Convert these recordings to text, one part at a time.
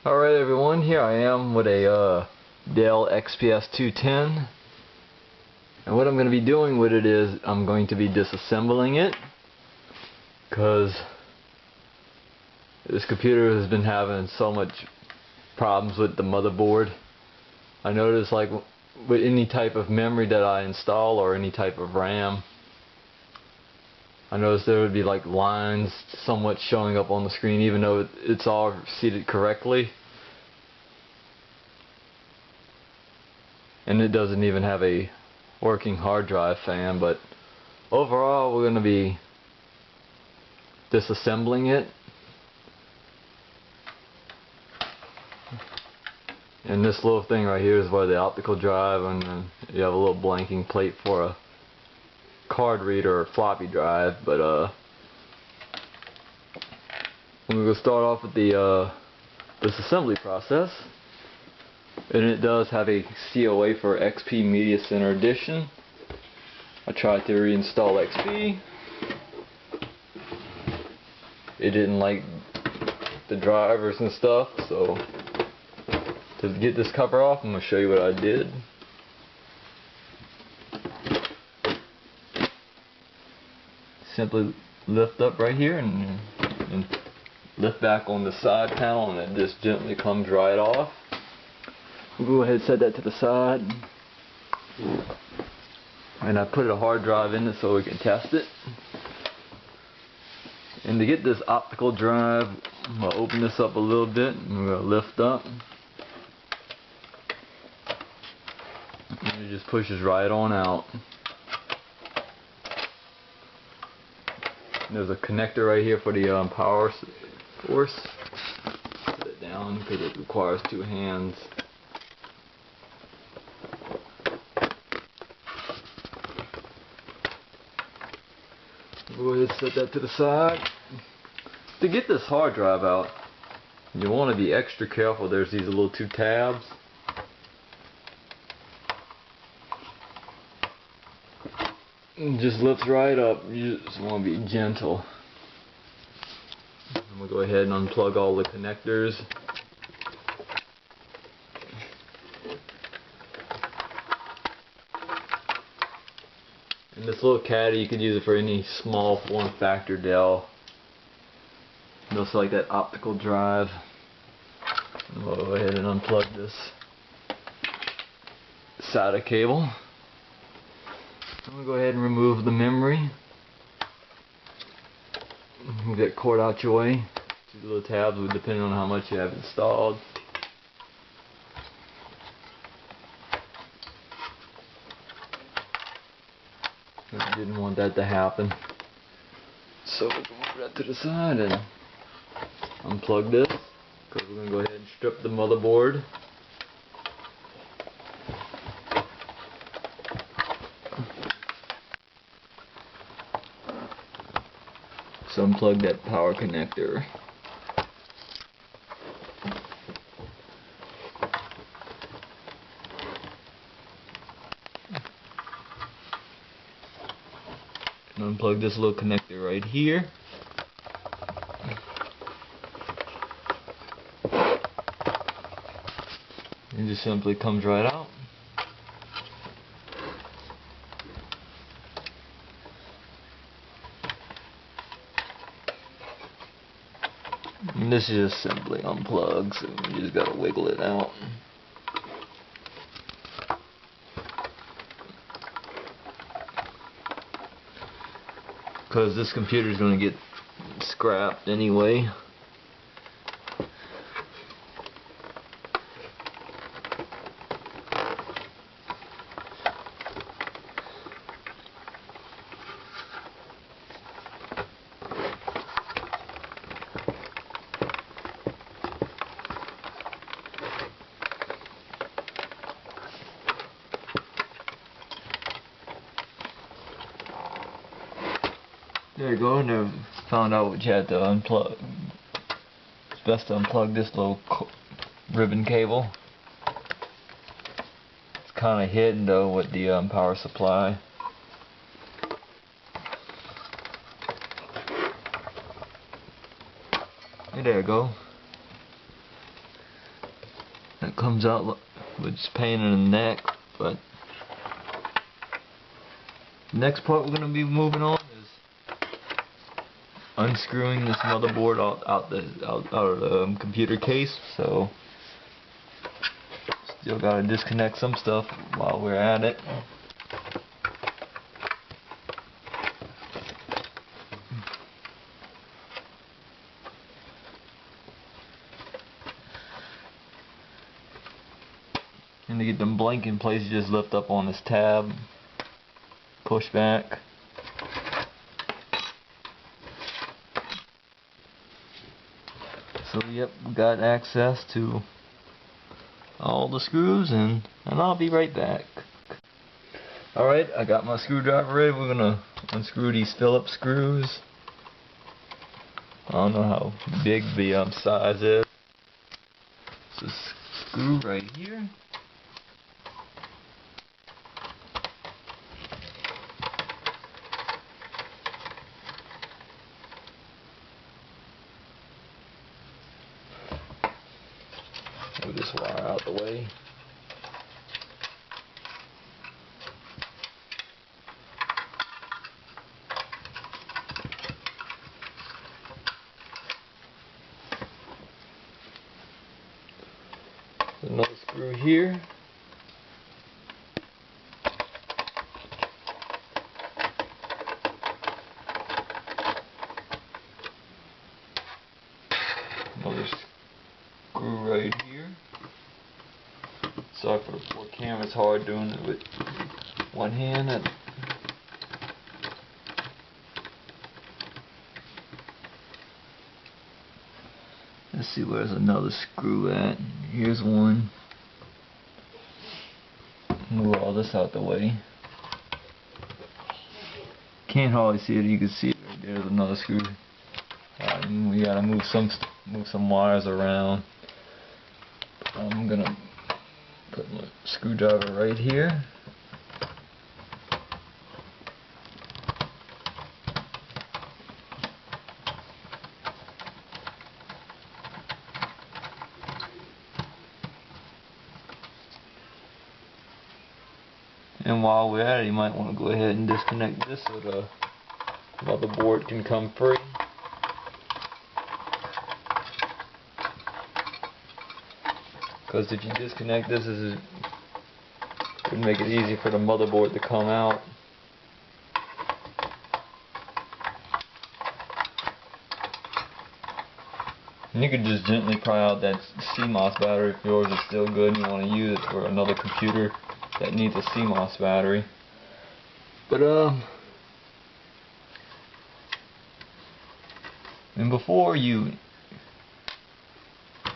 Alright everyone, here I am with a Dell XPS 210, and what I'm going to be doing with it is I'm going to be disassembling it because this computer has been having so much problems with the motherboard. I noticed, like, with any type of memory that I install or any type of RAM, I noticed there would be like lines somewhat showing up on the screen even though it's all seated correctly. And it doesn't even have a working hard drive fan, but overall we're going to be disassembling it. And this little thing right here is where the optical drive, and then you have a little blanking plate for a card reader or floppy drive. But we're going to start off with the disassembly process. And it does have a COA for XP Media Center Edition. I tried to reinstall XP. It didn't like the drivers and stuff, so to get this cover off, I'm going to show you what I did. Simply lift up right here and lift back on the side panel, and it just gently comes right off. We'll go ahead and set that to the side. And I put a hard drive in it so we can test it. And to get this optical drive, I'm going to open this up a little bit. I'm going to lift up. And it just pushes right on out. And there's a connector right here for the power source. Put it down because it requires two hands. Go ahead and set that to the side. To get this hard drive out, you want to be extra careful. There's these little two tabs. It just lifts right up. You just want to be gentle. I'm going to go ahead and unplug all the connectors. And this little caddy, you could use it for any small form factor Dell. Just like that optical drive. We'll go ahead and unplug this SATA cable. I'm going to go ahead and remove the memory. Move that cord out your way. Two little tabs, depending on how much you have installed. I didn't want that to happen. So we're going to move that to the side and unplug this, because we're going to go ahead and strip the motherboard. So unplug that power connector. And unplug this little connector right here. It just simply comes right out. And this is just simply unplugged, so you just gotta wiggle it out. Because this computer is going to get scrapped anyway. There you go, and I found out what you had to unplug. It's best to unplug this little ribbon cable. It's kind of hidden though with the power supply. And there you go. that comes out with just pain in the neck. But the next part we're going to be moving on is unscrewing this motherboard out of the computer case. So still got to disconnect some stuff while we're at it. And to get them blank in place, you just lift up on this tab, push back. So yep, we got access to all the screws, and I'll be right back. Alright, I got my screwdriver ready. We're gonna unscrew these Phillips screws. I don't know how big the size is. So screw right here. Move this wire out the way. Another screw here. Another screw right here. Sorry for the poor camera, it's hard doing it with one hand. Let's see, where's another screw at? Here's one. Move all this out the way. Can't hardly see it. You can see it right there. There's another screw. We gotta move some wires around. I'm gonna put my screwdriver right here. And while we're at it, you might want to go ahead and disconnect this so the motherboard can come free. Because if you disconnect this, it would make it easy for the motherboard to come out. And you could just gently pry out that CMOS battery if yours is still good and you want to use it for another computer that needs a CMOS battery. But and before you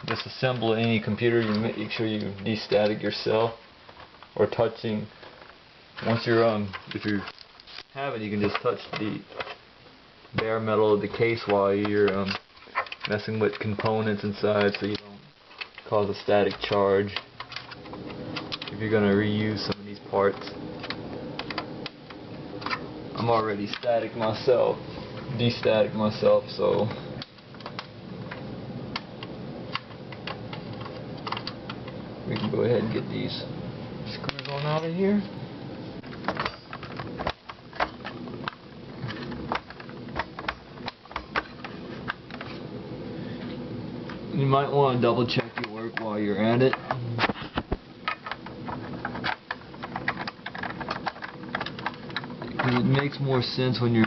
disassemble any computer, you make sure you destatic yourself, or touching. Once you're if you have it, you can just touch the bare metal of the case while you're messing with components inside, so you don't cause a static charge if you're going to reuse some of these parts. I'm already destatic myself, so we can go ahead and get these screws on out of here. You might want to double check your work while you're at it. Because it makes more sense when you're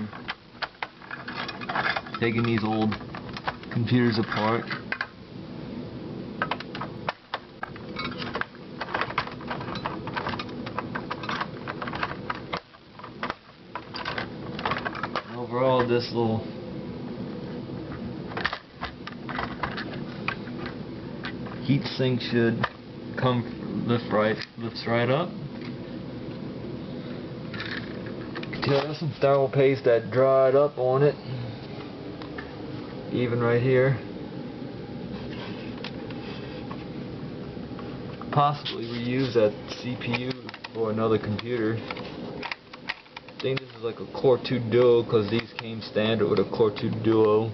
taking these old computers apart. And overall, this little heat sink should lifts right up. There's some thermal paste that dried up on it, even right here. Possibly reuse that CPU for another computer. I think this is like a Core 2 Duo, because these came standard with a Core 2 Duo.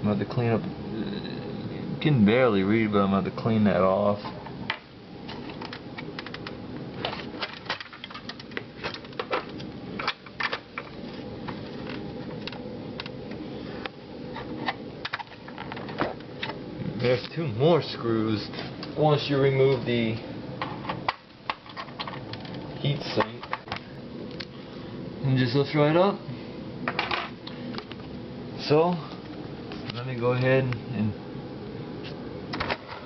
I'm about to clean up. You can barely read, but I'm about to clean that off. There's 2 more screws once you remove the heat sink. And just lifts right up. So let me go ahead and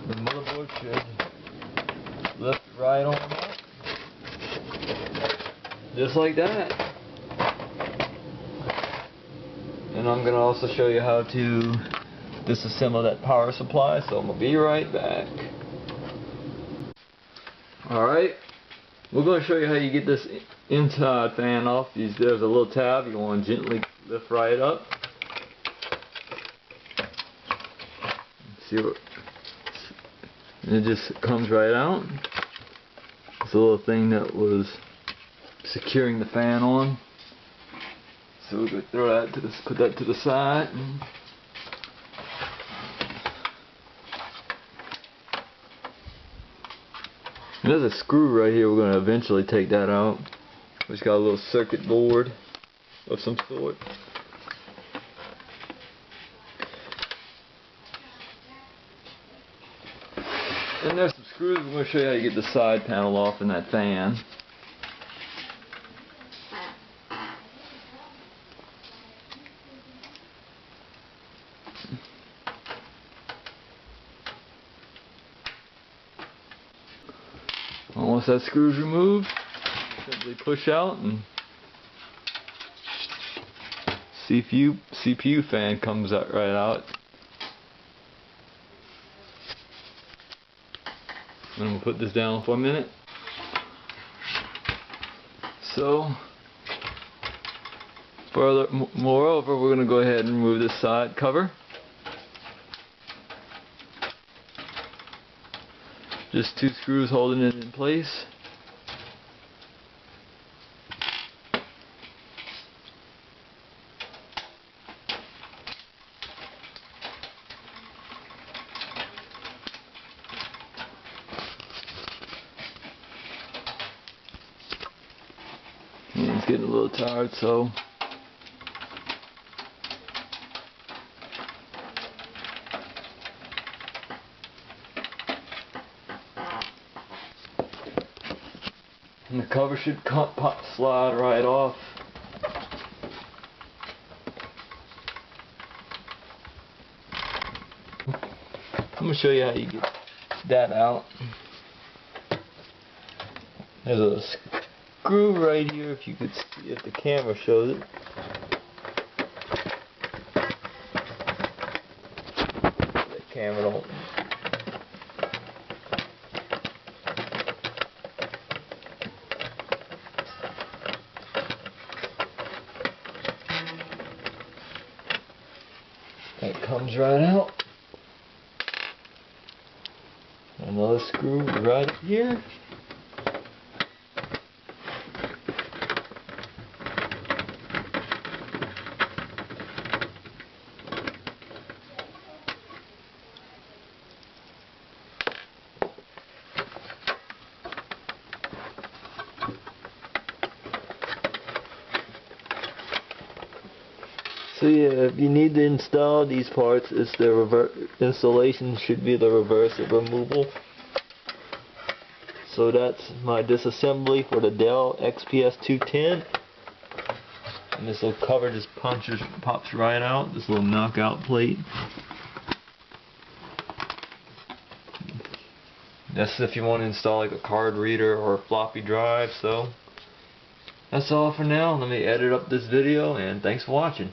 the motherboard should lift right on up. Just like that. And I'm going to also show you how to disassemble that power supply, so I'm going to be right back. Alright, we're going to show you how you get this inside fan off. There's a little tab you want to gently lift right up. See what? And it just comes right out. It's a little thing that was securing the fan on. So we're going to throw that to this, put that to the side. And there's a screw right here. We're going to eventually take that out. It's got a little circuit board of some sort. And there's some screws. We're going to show you how you get the side panel off in that fan. Once that screw is removed, simply push out and CPU fan comes out right out. And I'm going to put this down for a minute. So, moreover, we're going to go ahead and remove this side cover. Just 2 screws holding it in place. And it's getting a little tired, so and the cover should slide right off. I'm going to show you how you get that out. There's a screw right here, if you could see, if the camera shows it. That camera don't. That comes right out. Another screw right here. So yeah, if you need to install these parts, it's the installation should be the reverse of removal. So that's my disassembly for the Dell XPS 210. And this little cover just pops right out, this little knockout plate. That's if you want to install like a card reader or a floppy drive. So that's all for now. Let me edit up this video, and thanks for watching.